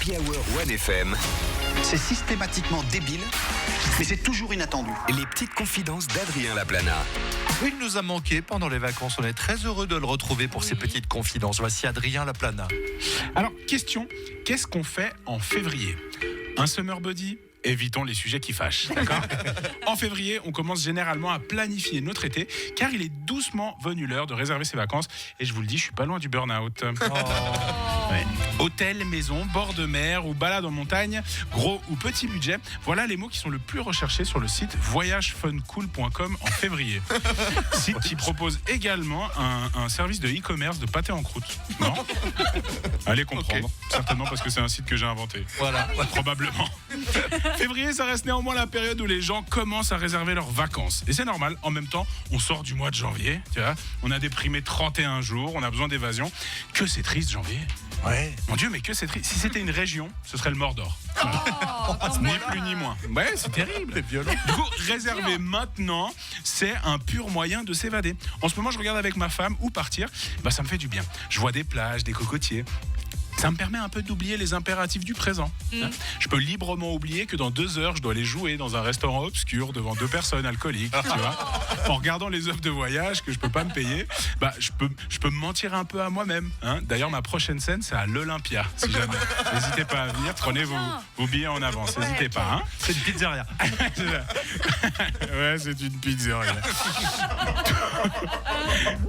Happy Hour 1FM. C'est systématiquement débile, mais c'est toujours inattendu. Les petites confidences d'Adrien Laplana. Oui, il nous a manqué pendant les vacances. On est très heureux de le retrouver pour ses petites confidences. Voici Adrien Laplana. Alors, question, qu'est-ce qu'on fait en février ? Un summer body ? Évitons les sujets qui fâchent, d'accord ? En février, on commence généralement à planifier notre été, car il est doucement venu l'heure de réserver ses vacances. Et je vous le dis, je suis pas loin du burn-out. Ouais. Hôtel, maison, bord de mer ou balade en montagne, gros ou petit budget, voilà les mots qui sont le plus recherchés sur le site voyagefuncool.com en février. Site qui propose également un service de e-commerce de pâté en croûte. Non ? Allez comprendre. Certainement parce que c'est un site que j'ai inventé. Voilà. Probablement. Février, ça reste néanmoins la période où les gens commencent à réserver leurs vacances. Et c'est normal. En même temps, on sort du mois de janvier. Tu vois, on a déprimé 31 jours. On a besoin d'évasion. Que c'est triste, janvier. Ouais. Mon Dieu, mais que c'est triste. Si c'était une région, ce serait le Mordor. Ni plus ni moins. Ouais, c'est terrible. C'est violent. Du coup, réserver maintenant, c'est un pur moyen de s'évader. En ce moment, je regarde avec ma femme où partir. Bah, ça me fait du bien. Je vois des plages, des cocotiers. Ça me permet un peu d'oublier les impératifs du présent. Je peux librement oublier que dans 2 heures, je dois aller jouer dans un restaurant obscur devant 2 personnes alcooliques, tu vois. En regardant les offres de voyage que je peux pas me payer, bah, je peux me mentir un peu à moi-même. Hein. D'ailleurs, ma prochaine scène, c'est à l'Olympia, si jamais. N'hésitez pas à venir, prenez vos billets en avance, n'hésitez pas. Hein. C'est une pizzeria. Ouais, c'est une pizzeria.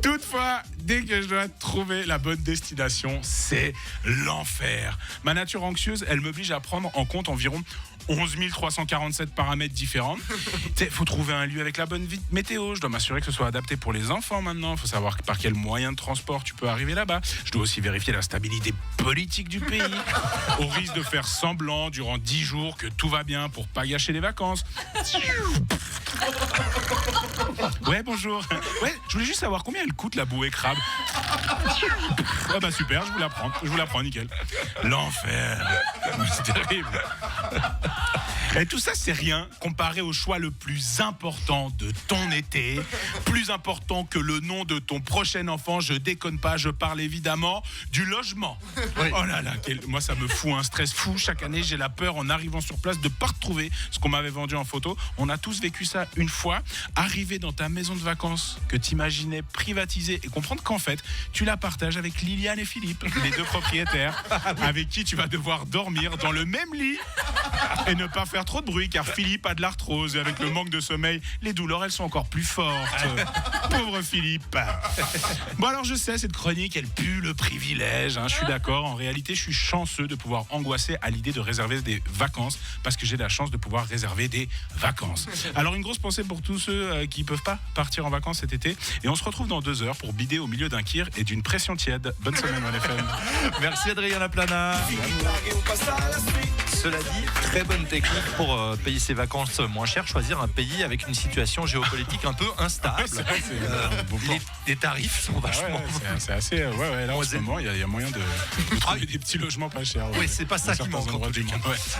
Toutefois, dès que je dois trouver la bonne destination, c'est l'enfer. Ma nature anxieuse, elle m'oblige à prendre en compte environ 11 347 paramètres différents. Il faut trouver un lieu avec la bonne météo. Je dois m'assurer que ce soit adapté pour les enfants maintenant. Il faut savoir par quel moyen de transport tu peux arriver là-bas. Je dois aussi vérifier la stabilité politique du pays. Au risque de faire semblant durant 10 jours que tout va bien pour pas gâcher les vacances. Ouais, bonjour. Ouais, je voulais juste savoir combien elle coûte la bouée crabe. Ah bah super, je vous la prends, nickel. L'enfer. C'est terrible. Et tout ça, c'est rien comparé au choix le plus important de ton été. Plus important que le nom de ton prochain enfant. Je déconne pas, je parle évidemment du logement. Oui. Oh là là, moi ça me fout un stress fou. Chaque année, j'ai la peur en arrivant sur place de pas retrouver ce qu'on m'avait vendu en photo. On a tous vécu ça une fois. Arriver dans ta maison de vacances que t'imaginais privatisée et comprendre qu'en fait, tu la partages avec Liliane et Philippe, les 2 propriétaires, avec qui tu vas devoir dormir dans le même lit et ne pas faire trop de bruit car Philippe a de l'arthrose et avec le manque de sommeil, les douleurs elles sont encore plus fortes. Pauvre Philippe. Bon alors je sais, cette chronique elle pue le privilège, hein, je suis d'accord. En réalité, je suis chanceux de pouvoir angoisser à l'idée de réserver des vacances parce que j'ai la chance de pouvoir réserver des vacances. Alors une grosse pensée pour tous ceux qui peuvent pas partir en vacances cet été et on se retrouve dans 2 heures pour bider au milieu d'un kir et d'une pression tiède. Bonne semaine 1FM. Merci Adrien Laplana. Cela dit, très bonne technique pour payer ses vacances moins cher, choisir un pays avec une situation géopolitique un peu instable. Ouais, c'est vrai, Les tarifs sont vachement... c'est assez... Ouais, là en ce moment, il y a moyen de trouver des petits logements pas chers. Oui, c'est pas ça qui manque.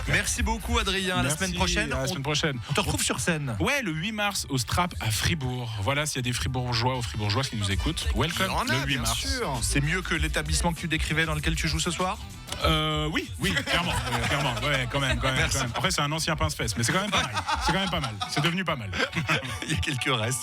Merci beaucoup Adrien. À la semaine prochaine. À la semaine prochaine. On te retrouve sur scène. Ouais, le 8 mars au Strap à Fribourg. Voilà, s'il y a des Fribourgeois ou Fribourgeoises qui nous écoutent, welcome le 8 mars. Sûr. C'est mieux que l'établissement que tu décrivais dans lequel tu joues ce soir ? Oui, clairement. Ouais, quand même. Après, c'est un ancien pince-fesse, mais c'est quand même pas mal. C'est devenu pas mal. Il y a quelques restes.